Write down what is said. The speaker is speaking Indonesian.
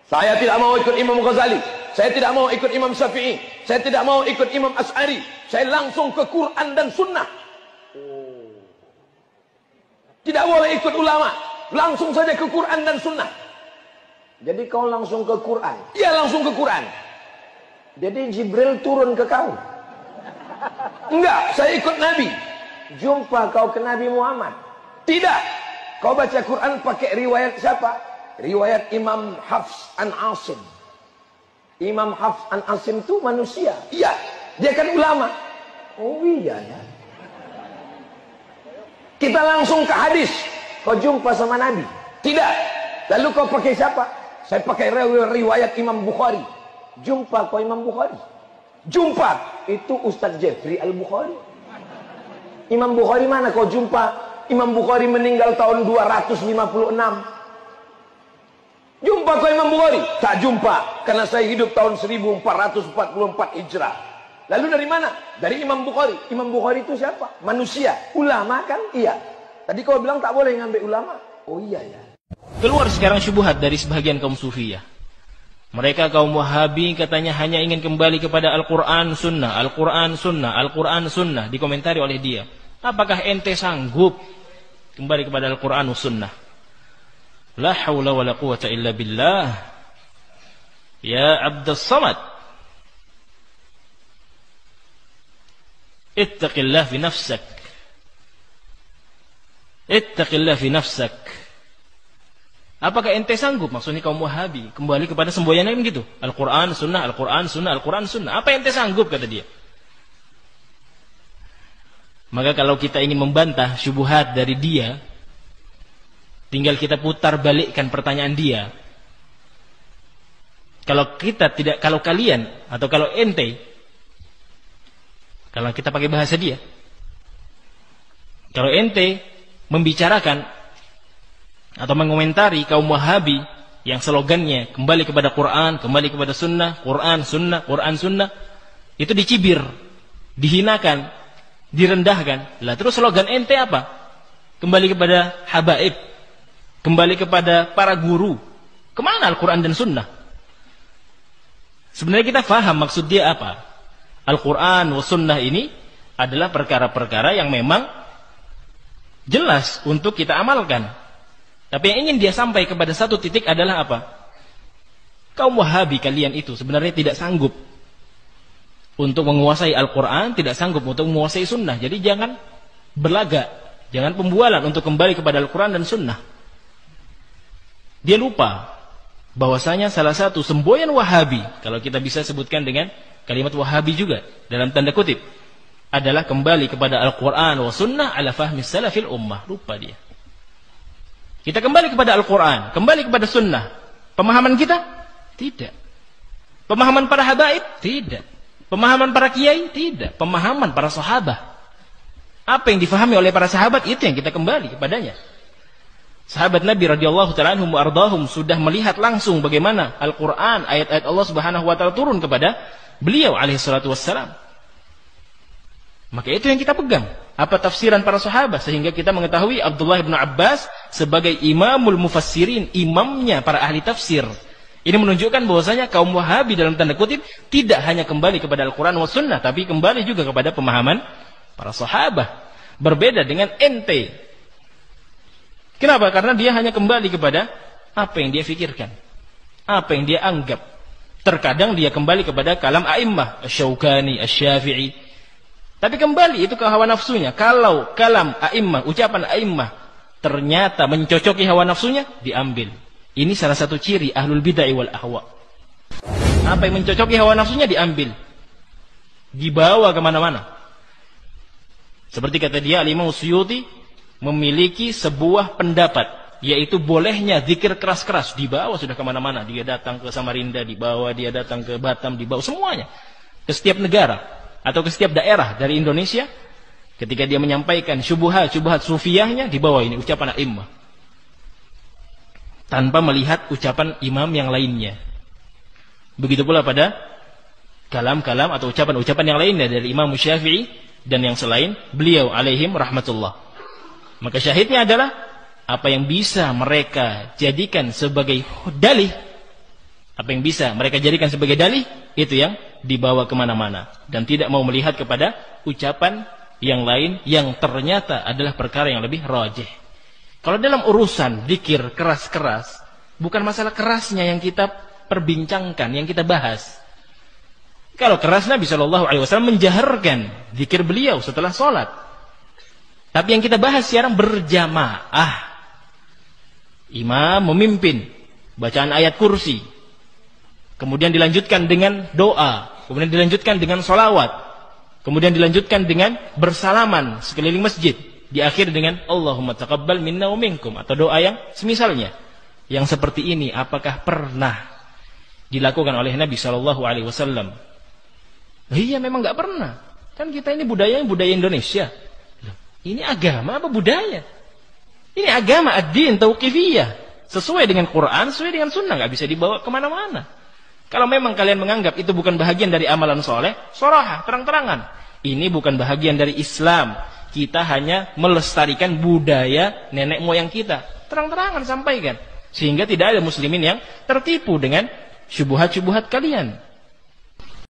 Saya tidak mau ikut Imam Ghazali, saya tidak mau ikut Imam Syafi'i, saya tidak mau ikut Imam Asy'ari. Saya langsung ke Quran dan Sunnah. Tidak boleh ikut ulama, langsung saja ke Quran dan Sunnah. Jadi kau langsung ke Quran? Iya, langsung ke Quran. Jadi Jibril turun ke kau? Enggak, saya ikut Nabi. Jumpa kau ke Nabi Muhammad? Tidak. Kau baca Quran pakai riwayat siapa? Riwayat Imam Hafs an Asim. Imam Hafs an Asim itu manusia? Iya, dia kan ulama. Oh iya ya. Kita langsung ke hadis. Kau jumpa sama Nabi? Tidak. Lalu kau pakai siapa? Saya pakai riwayat Imam Bukhari. Jumpa kau Imam Bukhari? Jumpa. Itu Ustaz Jeffrey Al-Bukhari. Imam Bukhari mana kau jumpa? Imam Bukhari meninggal tahun 256. Jumpa kau Imam Bukhari? Tak jumpa, karena saya hidup tahun 1444 Hijrah. Lalu dari mana? Dari Imam Bukhari. Imam Bukhari itu siapa? Manusia. Ulama kan? Iya. Tadi kau bilang tak boleh ngambil ulama. Oh iya ya. Keluar sekarang syubhat dari sebagian kaum Sufiyah. Mereka kaum Wahabi katanya hanya ingin kembali kepada Al-Quran Sunnah, Al-Quran Sunnah, Al-Quran Sunnah. Dikomentari oleh dia. Apakah ente sanggup kembali kepada Al-Quran Sunnah? La hawla wa la quwata illa billah. Ya Abdus Samad, ittaqillah fi nafsak. Ittaqillah fi nafsak. Apakah ente sanggup, maksudnya kaum Wahabi, kembali kepada semboyannya begitu? Al-Quran Sunnah, Al-Quran Sunnah, Al-Quran Sunnah. Apa ente sanggup, kata dia. Maka kalau kita ingin membantah syubhat dari dia, tinggal kita putar balikkan pertanyaan dia. Kalau kita tidak, kalau kalian atau kalau ente, kalau kita pakai bahasa dia, kalau ente membicarakan atau mengomentari kaum Wahabi yang slogannya kembali kepada Quran, kembali kepada Sunnah, Quran Sunnah, Quran Sunnah, itu dicibir, dihinakan, direndahkan. Lah terus slogan ente apa? Kembali kepada habaib, kembali kepada para guru. Kemana Al-Quran dan Sunnah? Sebenarnya kita faham maksud dia apa. Al-Quran wa Sunnah ini adalah perkara-perkara yang memang jelas untuk kita amalkan. Tapi yang ingin dia sampai kepada satu titik adalah apa? Kaum Wahabi kalian itu sebenarnya tidak sanggup untuk menguasai Al-Quran, tidak sanggup untuk menguasai Sunnah. Jadi jangan berlagak, jangan pembualan untuk kembali kepada Al-Quran dan Sunnah. Dia lupa bahwasanya salah satu semboyan Wahabi, kalau kita bisa sebutkan dengan kalimat Wahabi juga dalam tanda kutip, adalah kembali kepada Al-Quran wa Sunnah ala fahmi salafil ummah. Lupa dia. Kita kembali kepada Al-Quran, kembali kepada Sunnah. Pemahaman kita? Tidak. Pemahaman para habaib? Tidak. Pemahaman para kiai? Tidak. Pemahaman para sahabat. Apa yang difahami oleh para sahabat, itu yang kita kembali kepadanya. Sahabat Nabi radhiyallahu ta'ala anhum wa ardahum sudah melihat langsung bagaimana Al-Quran, ayat-ayat Allah subhanahu wa ta'ala turun kepada beliau alaihi salatu wassalam. Maka itu yang kita pegang. Apa tafsiran para sahabat, sehingga kita mengetahui Abdullah bin Abbas sebagai imamul mufassirin, imamnya para ahli tafsir. Ini menunjukkan bahwasanya kaum Wahabi dalam tanda kutip tidak hanya kembali kepada Al-Quran wa Sunnah, tapi kembali juga kepada pemahaman para sahabat. Berbeda dengan ente. Kenapa? Karena dia hanya kembali kepada apa yang dia fikirkan, apa yang dia anggap. Terkadang dia kembali kepada kalam a'immah, Asy-Syaukani, Asy-Syafi'i. Tapi kembali itu ke hawa nafsunya. Kalau kalam a'immah, ucapan a'immah ternyata mencocoki hawa nafsunya, diambil. Ini salah satu ciri ahlul bid'ah wal ahwa. Apa yang mencocoki hawa nafsunya diambil, dibawa kemana-mana. Seperti kata dia, Al-Imam Suyuti memiliki sebuah pendapat, yaitu bolehnya zikir keras-keras, dibawa sudah kemana-mana. Dia datang ke Samarinda, dibawa. Dia datang ke Batam, dibawa. Semuanya ke setiap negara atau ke setiap daerah dari Indonesia. Ketika dia menyampaikan syubhat sufiyahnya, dibawa ini ucapan a'immah, tanpa melihat ucapan imam yang lainnya. Begitu pula pada kalam-kalam atau ucapan-ucapan yang lainnya dari Imam Syafi'i dan yang selain beliau alaihim rahmatullah. Maka syahidnya adalah apa yang bisa mereka jadikan sebagai dalih Apa yang bisa mereka jadikan sebagai dalih, itu yang dibawa kemana-mana. Dan tidak mau melihat kepada ucapan yang lain yang ternyata adalah perkara yang lebih rajih. Kalau dalam urusan zikir keras-keras, bukan masalah kerasnya yang kita perbincangkan, yang kita bahas. Kalau keras, Nabi SAW menjaharkan zikir beliau setelah sholat. Tapi yang kita bahas sekarang berjamaah. Imam memimpin bacaan ayat kursi, kemudian dilanjutkan dengan doa, kemudian dilanjutkan dengan sholawat, kemudian dilanjutkan dengan bersalaman sekeliling masjid, diakhiri dengan Allahumma taqabbal minna wa minkum, atau doa yang semisalnya. Yang seperti ini apakah pernah dilakukan oleh Nabi SAW? Iya, memang nggak pernah. Kan kita ini budaya Indonesia. Ini agama apa budaya? Ini agama ad-din tauqifiyah, sesuai dengan Quran, sesuai dengan sunnah, nggak bisa dibawa kemana-mana. Kalau memang kalian menganggap itu bukan bahagian dari amalan soleh, sorahah, terang-terangan. Ini bukan bahagian dari Islam. Kita hanya melestarikan budaya nenek moyang kita. Terang-terangan sampaikan. Sehingga tidak ada muslimin yang tertipu dengan syubhat-syubhat kalian.